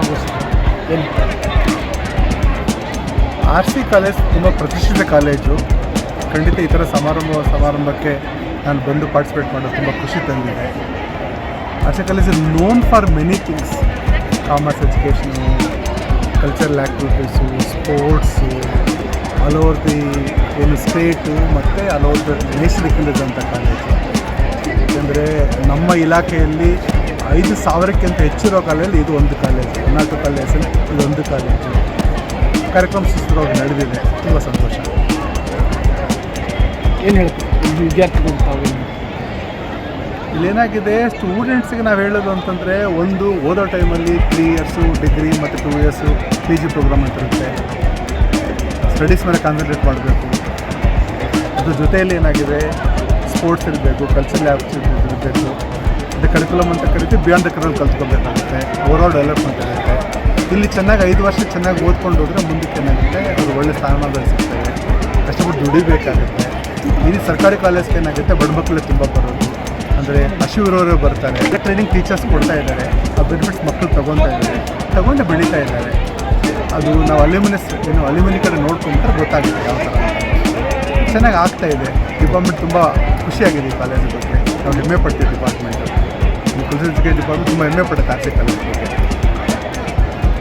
ಭಾಗವಹಿಸಿದ್ರು. ಏನು RC college ತುಂಬ ಪ್ರತಿಷ್ಠಿತ ಕಾಲೇಜು. ಖಂಡಿತ ಈ ಥರ ಸಮಾರಂಭಕ್ಕೆ ನಾನು ಬಂದು ಪಾರ್ಟಿಸಿಪೇಟ್ ಮಾಡೋದು ತುಂಬ ಖುಷಿ ತಂದಿದೆ. RC college is known for many things. Commerce education, cultural activities, sports, all over the state ಮತ್ತು ಆಲ್ ಓವರ್ ದ ನೇಷನಲ್ಲಿದ್ದಂಥ ಕಾಲೇಜು. ಯಾಕೆಂದರೆ ನಮ್ಮ ಇಲಾಖೆಯಲ್ಲಿ 5,000ಕ್ಕಿಂತ ಹೆಚ್ಚಿರೋ ಕಾಲೇಜಲ್ಲಿ ಇದು ಒಂದು ಕಾಲೇಜು. 14 ಕಾಲೇಜಲ್ಲಿ ಇದೊಂದು ಕಾಲೇಜು. ಕಾರ್ಯಕ್ರಮ ಸುಸ್ಥಿರವಾಗಿ ನಡೆದಿದೆ. ತುಂಬ ಸಂತೋಷ. ಏನು ಹೇಳ್ತೀವಿ ವಿದ್ಯಾರ್ಥಿಗಳು ತಾವು? ಇಲ್ಲೇನಾಗಿದೆ, ಸ್ಟೂಡೆಂಟ್ಸ್ಗೆ ನಾವು ಹೇಳೋದು ಅಂತಂದರೆ, ಒಂದು ಓದೋ ಟೈಮಲ್ಲಿ 3 ಇಯರ್ಸು ಡಿಗ್ರಿ ಮತ್ತು 2 ಇಯರ್ಸು PG ಪ್ರೋಗ್ರಾಮ್ ಅಂತ ಇರುತ್ತೆ. ಸ್ಟಡೀಸ್ ಮೇಲೆ ಕಾನ್ಸಂಟ್ರೇಟ್ ಮಾಡಬೇಕು. ಅದ್ರ ಜೊತೆಯಲ್ಲಿ ಏನಾಗಿದೆ, ಸ್ಪೋರ್ಟ್ಸ್ ಇರಬೇಕು, ಕಲ್ಚರಲ್ ಆ್ಯಕ್ಟಿವಿಟೀಸ್ ಇರಬೇಕು. ಅದು ಕರಿಕ್ಯುಲಮ್ ಅಂತ ಕರಿತೀವಿ. ಬಿಯಾಂಡ್ ದ ಕರಿಕ್ಯುಲಮ್ ಕಲ್ತ್ಕೊಬೇಕಾಗುತ್ತೆ. ಓವರಾಲ್ ಡೆವಲಪ್ಮೆಂಟ್ ಇರುತ್ತೆ. ಇಲ್ಲಿ ಚೆನ್ನಾಗಿ 5 ವರ್ಷ ಚೆನ್ನಾಗಿ ಓದ್ಕೊಂಡು ಹೋದರೆ ಮುಂದಕ್ಕೆ ಏನಾಗುತ್ತೆ, ಅವರು ಒಳ್ಳೆ ಸ್ಥಾನಮಾನಗಳು ಸಿಗ್ತವೆ. ಕಷ್ಟಪಟ್ಟು ದುಡಿಬೇಕಾಗುತ್ತೆ. ಈ ಸರ್ಕಾರಿ ಕಾಲೇಜ್ಗೆ ಏನಾಗುತ್ತೆ, ಬಡ ಮಕ್ಕಳೇ ತುಂಬ ಬರೋದು. ಅಂದರೆ ಹಸಿವಿರೋರು ಬರ್ತಾರೆ. ಟ್ರೈನಿಂಗ್ ಟೀಚರ್ಸ್ ಕೊಡ್ತಾ ಇದ್ದಾರೆ. ಆ ಬೆನಿಫಿಟ್ಸ್ ಮಕ್ಕಳು ತಗೊಂಡು ಬೆಳೀತಾ ಇದ್ದಾರೆ. ಅದು ನಾವು ಅಲ್ಯೂಮಿನಿ ಕಡೆ ನೋಡ್ಕೊಂಡ್ರೆ ಗೊತ್ತಾಗುತ್ತೆ ಯಾವ ಥರ ಚೆನ್ನಾಗಿ ಆಗ್ತಾಯಿದೆ. ಡಿಪಾರ್ಟ್ಮೆಂಟ್ ತುಂಬ ಖುಷಿಯಾಗಿದೆ ಈ ಕಾಲೇಜ್ ಬಗ್ಗೆ. ನಾವು ಹೆಮ್ಮೆ ಪಡ್ತೀವಿ. ಡಿಪಾರ್ಟ್ಮೆಂಟು ಕಲ್ಚರಲ್ ಎಜುಕೇಷನ್ ಡಿಪಾರ್ಟ್ಮೆಂಟ್ ತುಂಬ ಹೆಮ್ಮೆ ಪಡುತ್ತೆ RC ಕಾಲೇಜ್ ಬಗ್ಗೆ.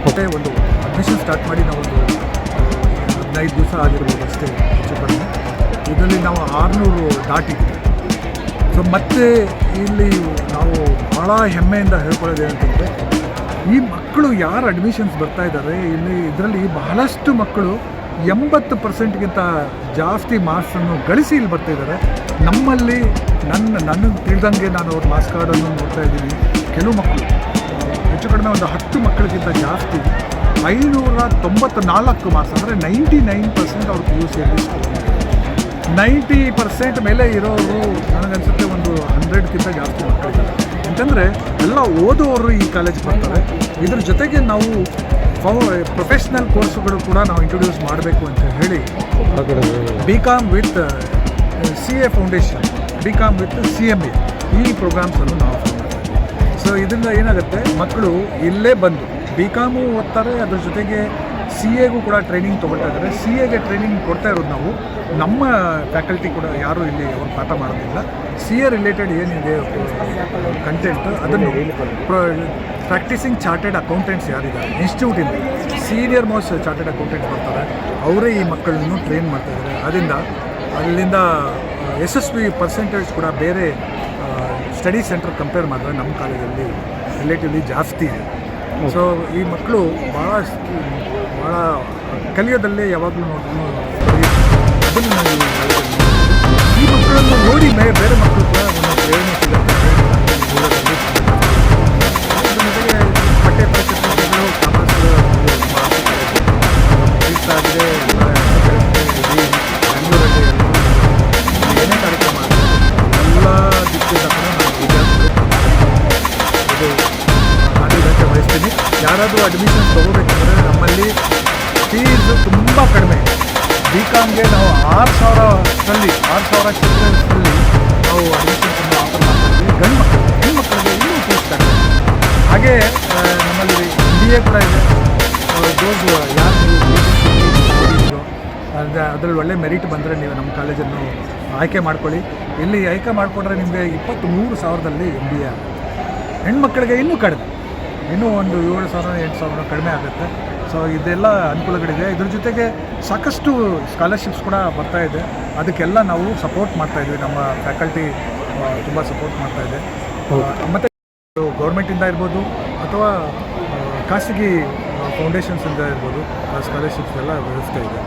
ಮತ್ತೆ ಒಂದು ಅಡ್ಮಿಷನ್ ಸ್ಟಾರ್ಟ್ ಮಾಡಿ ನಾವೊಂದು 15 ದಿವಸ ಆಗಿರ್ಬೋದು ಅಷ್ಟೇ ಹೆಚ್ಚು ಕಡಿಮೆ. ಇದರಲ್ಲಿ ನಾವು 600 ದಾಟಿದ್ವಿ. ಸೊ ಮತ್ತೆ ಇಲ್ಲಿ ನಾವು ಭಾಳ ಹೆಮ್ಮೆಯಿಂದ ಹೇಳ್ಕೊಳ್ಳೋದು ಏನಂತಂದರೆ, ಈ ಮಕ್ಕಳು ಯಾರು ಅಡ್ಮಿಷನ್ಸ್ ಬರ್ತಾ ಇದ್ದಾರೆ ಇದರಲ್ಲಿ ಬಹಳಷ್ಟು ಮಕ್ಕಳು 80%ಗಿಂತ ಜಾಸ್ತಿ ಮಾರ್ಕ್ಸನ್ನು ಗಳಿಸಿ ಇಲ್ಲಿ ಬರ್ತಾ ಇದ್ದಾರೆ. ನಮ್ಮಲ್ಲಿ ನನಗೆ ತಿಳಿದಂಗೆ ನಾನು ಅವ್ರ ಮಾರ್ಕ್ಸ್ ಕಾರ್ಡನ್ನು ನೋಡ್ತಾ ಇದ್ದೀನಿ. ಕೆಲವು ಮಕ್ಕಳು ಹೆಚ್ಚು ಕಡಿಮೆ ಒಂದು 10 ಮಕ್ಕಳಿಗಿಂತ ಜಾಸ್ತಿ 594 ಮಾರ್ಕ್ಸ್, ಅಂದರೆ 99% ಅವ್ರು PUCಯಲ್ಲಿ 90% ಮೇಲೆ ಇರೋರು ನನಗನ್ಸುತ್ತೆ ಒಂದು 100ಕ್ಕಿಂತ ಜಾಸ್ತಿ ಮಕ್ಕಳಿದ್ದಾರೆ. ಅಂತಂದರೆ ಎಲ್ಲ ಓದುವವರು ಈ ಕಾಲೇಜಿಗೆ ಬರ್ತಾರೆ. ಇದ್ರ ಜೊತೆಗೆ ನಾವು ಪ್ರೊಫೆಷ್ನಲ್ ಕೋರ್ಸುಗಳು ಕೂಡ ನಾವು ಇಂಟ್ರೊಡ್ಯೂಸ್ ಮಾಡಬೇಕು ಅಂತ ಹೇಳಿ BCom with CA foundation, BCom with CMA ಈ ಪ್ರೋಗ್ರಾಮ್ಸನ್ನು ನಾವು ಮಾಡ್ತೀವಿ. ಸೊ ಇದರಿಂದ ಏನಾಗುತ್ತೆ, ಮಕ್ಕಳು ಇಲ್ಲೇ ಬಂದು BCom ಓದ್ತಾರೆ, ಅದ್ರ ಜೊತೆಗೆ CAಗೂ ಕೂಡ ಟ್ರೈನಿಂಗ್ ತೊಗೊಳ್ತಾ ಇದ್ದಾರೆ. CAಗೆ ಟ್ರೈನಿಂಗ್ ಕೊಡ್ತಾ ಇರೋದು ನಾವು. ನಮ್ಮ ಫ್ಯಾಕಲ್ಟಿ ಕೂಡ ಯಾರೂ ಇಲ್ಲಿ ಅವ್ರು ಪಾಠ ಮಾಡೋದಿಲ್ಲ. CA ರಿಲೇಟೆಡ್ ಏನಿದೆ ಕಂಟೆಂಟ್ ಅದನ್ನು ಪ್ರಾಕ್ಟೀಸಿಂಗ್ ಚಾರ್ಟೆಡ್ ಅಕೌಂಟೆಂಟ್ಸ್ ಯಾರಿದ್ದಾರೆ ಇನ್ಸ್ಟಿಟ್ಯೂಟಿಂದ ಸೀನಿಯರ್ ಮೋಸ್ಟ್ ಚಾರ್ಟೆಡ್ ಅಕೌಂಟೆಂಟ್ಸ್ ಬರ್ತಾರೆ. ಅವರೇ ಈ ಮಕ್ಕಳನ್ನು ಟ್ರೈನ್ ಮಾಡ್ತಾ ಇದ್ದಾರೆ. ಅಲ್ಲಿಂದ SSV ಪರ್ಸೆಂಟೇಜ್ ಕೂಡ ಬೇರೆ ಸ್ಟಡಿ ಸೆಂಟರ್ ಕಂಪೇರ್ ಮಾಡಿದ್ರೆ ನಮ್ಮ ಕಾಲೇಜಲ್ಲಿ ರಿಲೇಟಿವ್ಲಿ ಜಾಸ್ತಿ ಇದೆ. ಸೊ ಈ ಮಕ್ಕಳು ಭಾಳ ಕಲಿಯೋದಲ್ಲೇ ಯಾವಾಗಲೂ ಅದನ್ನು ಈ ಮಕ್ಕಳನ್ನು ನೋಡಿ ಬೇರೆ ಮಕ್ಕಳು ಕೂಡ ಒಂದು ಪ್ರೇರಣೆ ಸಿಗುತ್ತೆ. ಜೊತೆಗೆ ಪಠ್ಯ ಪ್ರಶಸ್ತಿಗಳು ಆಗಿದೆ. ಬೆಂಗಳೂರಲ್ಲಿ ಏನೇ ಕಾರ್ಯಕ್ರಮ ಎಲ್ಲ ದಿಕ್ಕದ ಇದು ಆಡಳಿತಕ್ಕೆ ವಹಿಸ್ತೀನಿ. ಯಾರಾದರೂ ಅಡ್ಮಿಷನ್ ತೊಗೋಬೇಕಂದ್ರೆ ನಮ್ಮಲ್ಲಿ ಫೀಸು ತುಂಬ ಕಡಿಮೆ. BComಗೆ ನಾವು 6,000 ಚಿಲ್ಡ್ರನ್ಸಲ್ಲಿ ನಾವು ಅಡ್ಮಿಷನ್ಸನ್ನು ಆಫರ್ ಮಾಡ್ತಾಯಿದ್ವಿ. ಹೆಣ್ಮಕ್ಕಳಿಗೆ ಇನ್ನೂ ಫೀಸ್ ಕಡಿಮೆ. ಹಾಗೆ ನಮ್ಮಲ್ಲಿ MBA ಕೂಡ ಇದೆ. ದೋಸ್ ಯಾರು ನೀವು ಅದರಲ್ಲಿ ಒಳ್ಳೆ ಮೆರಿಟ್ ಬಂದರೆ ನೀವು ನಮ್ಮ ಕಾಲೇಜನ್ನು ಆಯ್ಕೆ ಮಾಡ್ಕೊಳ್ಳಿ. ಇಲ್ಲಿ ಆಯ್ಕೆ ಮಾಡಿಕೊಂಡ್ರೆ ನಿಮಗೆ 23,000ದಲ್ಲಿ MBA. ಹೆಣ್ಮಕ್ಕಳಿಗೆ ಇನ್ನೂ ಕಡಿಮೆ, ಇನ್ನೂ ಒಂದು 7,000-8,000 ಕಡಿಮೆ ಆಗುತ್ತೆ. ಸೊ ಇದೆಲ್ಲ ಅನುಕೂಲಗಳಿದೆ. ಇದ್ರ ಜೊತೆಗೆ ಸಾಕಷ್ಟು ಸ್ಕಾಲರ್ಶಿಪ್ಸ್ ಕೂಡ ಬರ್ತಾ ಇದೆ. ಅದಕ್ಕೆಲ್ಲ ನಾವು ಸಪೋರ್ಟ್ ಮಾಡ್ತಾಯಿದ್ವಿ. ನಮ್ಮ ಫ್ಯಾಕಲ್ಟಿ ತುಂಬ ಸಪೋರ್ಟ್ ಮಾಡ್ತಾಯಿದೆ. ಮತ್ತು ಗೌರ್ಮೆಂಟಿಂದ ಇರ್ಬೋದು ಅಥವಾ ಖಾಸಗಿ ಫೌಂಡೇಶನ್ಸಿಂದ ಇರ್ಬೋದು ಸ್ಕಾಲರ್ಶಿಪ್ಸ್ ಎಲ್ಲ ವ್ಯವಸ್ಥೆ ಇದೆ.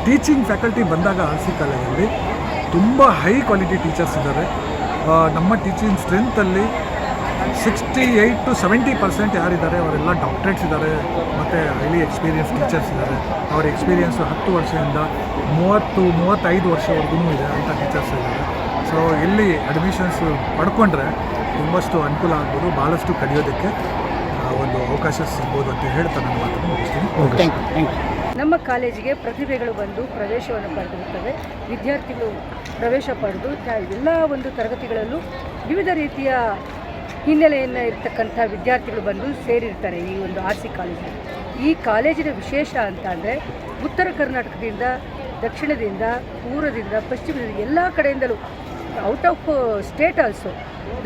ಟೀಚಿಂಗ್ ಫ್ಯಾಕಲ್ಟಿ ಬಂದಾಗ RC ಕಾಲೇಜಲ್ಲಿ ತುಂಬ ಹೈ ಕ್ವಾಲಿಟಿ ಟೀಚರ್ಸ್ ಇದ್ದಾರೆ. ನಮ್ಮ ಟೀಚಿಂಗ್ ಸ್ಟ್ರೆಂತಲ್ಲಿ 68 to 70% ಯಾರಿದ್ದಾರೆ ಅವರೆಲ್ಲ ಡಾಕ್ಟ್ರೇಟ್ಸ್ ಇದ್ದಾರೆ ಮತ್ತು ಹೈಲಿ ಎಕ್ಸ್ಪೀರಿಯನ್ಸ್ ಟೀಚರ್ಸ್ ಇದ್ದಾರೆ. ಅವ್ರ ಎಕ್ಸ್ಪೀರಿಯನ್ಸು 10 ವರ್ಷದಿಂದ 30-35 ವರ್ಷವರೆಗೂ ಇದೆ ಅಂತ ಟೀಚರ್ಸ್ ಇದ್ದಾರೆ. ಸೊ ಇಲ್ಲಿ ಅಡ್ಮಿಷನ್ಸ್ ಪಡ್ಕೊಂಡ್ರೆ ತುಂಬಷ್ಟು ಅನುಕೂಲ ಆಗ್ಬೋದು, ಭಾಳಷ್ಟು ಕಲಿಯೋದಕ್ಕೆ ಒಂದು ಅವಕಾಶ ಸಿಗ್ಬೋದು ಅಂತ ಹೇಳ್ತಾ ನನ್ನ ಮಾತನ್ನು ಮುಗಿಸ್ತೀನಿ. ನಮ್ಮ ಕಾಲೇಜಿಗೆ ಪ್ರತಿಭೆಗಳು ಬಂದು ಪ್ರವೇಶವನ್ನು ಪಡೆದಿರುತ್ತವೆ. ವಿದ್ಯಾರ್ಥಿಗಳು ಪ್ರವೇಶ ಪಡೆದು ಎಲ್ಲ ಒಂದು ತರಗತಿಗಳಲ್ಲೂ ವಿವಿಧ ರೀತಿಯ ಹಿನ್ನೆಲೆಯನ್ನು ಇರ್ತಕ್ಕಂಥ ವಿದ್ಯಾರ್ಥಿಗಳು ಬಂದು ಸೇರಿರ್ತಾರೆ ಈ ಒಂದು ಆರ್ ಸಿ ಕಾಲೇಜಲ್ಲಿ. ಈ ಕಾಲೇಜಿನ ವಿಶೇಷ ಅಂತ ಅಂದರೆ ಉತ್ತರ ಕರ್ನಾಟಕದಿಂದ, ದಕ್ಷಿಣದಿಂದ, ಪೂರ್ವದಿಂದ, ಪಶ್ಚಿಮದಿಂದ ಎಲ್ಲ ಕಡೆಯಿಂದಲೂ out of state also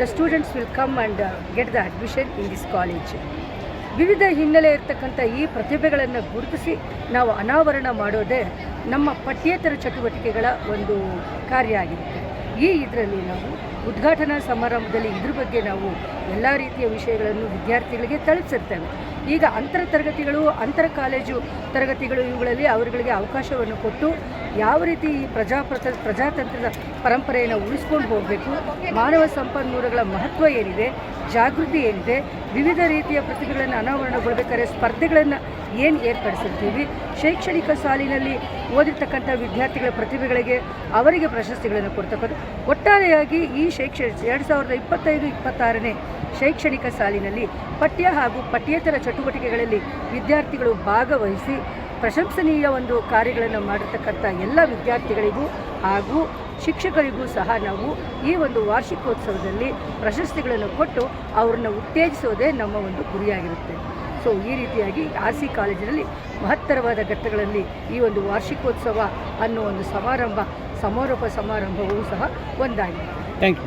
the students will come and get the admission in this college. ವಿವಿಧ ಹಿನ್ನೆಲೆ ಇರ್ತಕ್ಕಂಥ ಈ ಪ್ರತಿಭೆಗಳನ್ನು ಗುರುತಿಸಿ ನಾವು ಅನಾವರಣ ಮಾಡೋದೇ ನಮ್ಮ ಪಠ್ಯೇತರ ಚಟುವಟಿಕೆಗಳ ಒಂದು ಕಾರ್ಯ ಆಗಿರುತ್ತೆ. ಇದರಲ್ಲಿ ನಾವು ಉದ್ಘಾಟನಾ ಸಮಾರಂಭದಲ್ಲಿ ಇದ್ರ ಬಗ್ಗೆ ನಾವು ಎಲ್ಲ ರೀತಿಯ ವಿಷಯಗಳನ್ನು ವಿದ್ಯಾರ್ಥಿಗಳಿಗೆ ತಲುಪಿಸಿರ್ತೇವೆ. ಈಗ ಅಂತರ ತರಗತಿಗಳು, ಅಂತರ ಕಾಲೇಜು ತರಗತಿಗಳು, ಇವುಗಳಲ್ಲಿ ಅವರುಗಳಿಗೆ ಅವಕಾಶವನ್ನು ಕೊಟ್ಟು ಯಾವ ರೀತಿ ಈ ಪ್ರಜಾತಂತ್ರದ ಪರಂಪರೆಯನ್ನು ಉಳಿಸ್ಕೊಂಡು ಹೋಗಬೇಕು, ಮಾನವ ಸಂಪನ್ಮೂಲಗಳ ಮಹತ್ವ ಏನಿದೆ, ಜಾಗೃತಿ ಏನಿದೆ, ವಿವಿಧ ರೀತಿಯ ಪ್ರತಿಭೆಗಳನ್ನು ಅನಾವರಣಗೊಳ್ಬೇಕಾದ್ರೆ ಸ್ಪರ್ಧೆಗಳನ್ನು ಏನು ಏರ್ಪಡಿಸಿರ್ತೀವಿ, ಶೈಕ್ಷಣಿಕ ಸಾಲಿನಲ್ಲಿ ಓದಿರ್ತಕ್ಕಂಥ ವಿದ್ಯಾರ್ಥಿಗಳ ಪ್ರತಿಭೆಗಳಿಗೆ ಅವರಿಗೆ ಪ್ರಶಸ್ತಿಗಳನ್ನು ಕೊಡ್ತಕ್ಕಂಥ, ಒಟ್ಟಾರೆಯಾಗಿ ಈ 2025-26ನೇ ಶೈಕ್ಷಣಿಕ ಸಾಲಿನಲ್ಲಿ ಪಠ್ಯ ಹಾಗೂ ಪಠ್ಯೇತರ ಚಟುವಟಿಕೆಗಳಲ್ಲಿ ವಿದ್ಯಾರ್ಥಿಗಳು ಭಾಗವಹಿಸಿ ಪ್ರಶಂಸನೀಯ ಒಂದು ಕಾರ್ಯಗಳನ್ನು ಮಾಡಿರ್ತಕ್ಕಂಥ ಎಲ್ಲ ವಿದ್ಯಾರ್ಥಿಗಳಿಗೂ ಹಾಗೂ ಶಿಕ್ಷಕರಿಗೂ ಸಹ ನಾವು ಈ ಒಂದು ವಾರ್ಷಿಕೋತ್ಸವದಲ್ಲಿ ಪ್ರಶಸ್ತಿಗಳನ್ನು ಕೊಟ್ಟು ಅವ್ರನ್ನ ಉತ್ತೇಜಿಸೋದೇ ನಮ್ಮ ಒಂದು ಗುರಿಯಾಗಿರುತ್ತೆ. ಸೊ ಈ ರೀತಿಯಾಗಿ ಆರ್ ಸಿ ಕಾಲೇಜಿನಲ್ಲಿ ಮಹತ್ತರವಾದ ಘಟ್ಟಗಳಲ್ಲಿ ಈ ಒಂದು ವಾರ್ಷಿಕೋತ್ಸವ ಅನ್ನೋ ಒಂದು ಸಮಾರೋಪ ಸಮಾರಂಭವೂ ಸಹ ಒಂದಾಗಿದೆ. Thank you.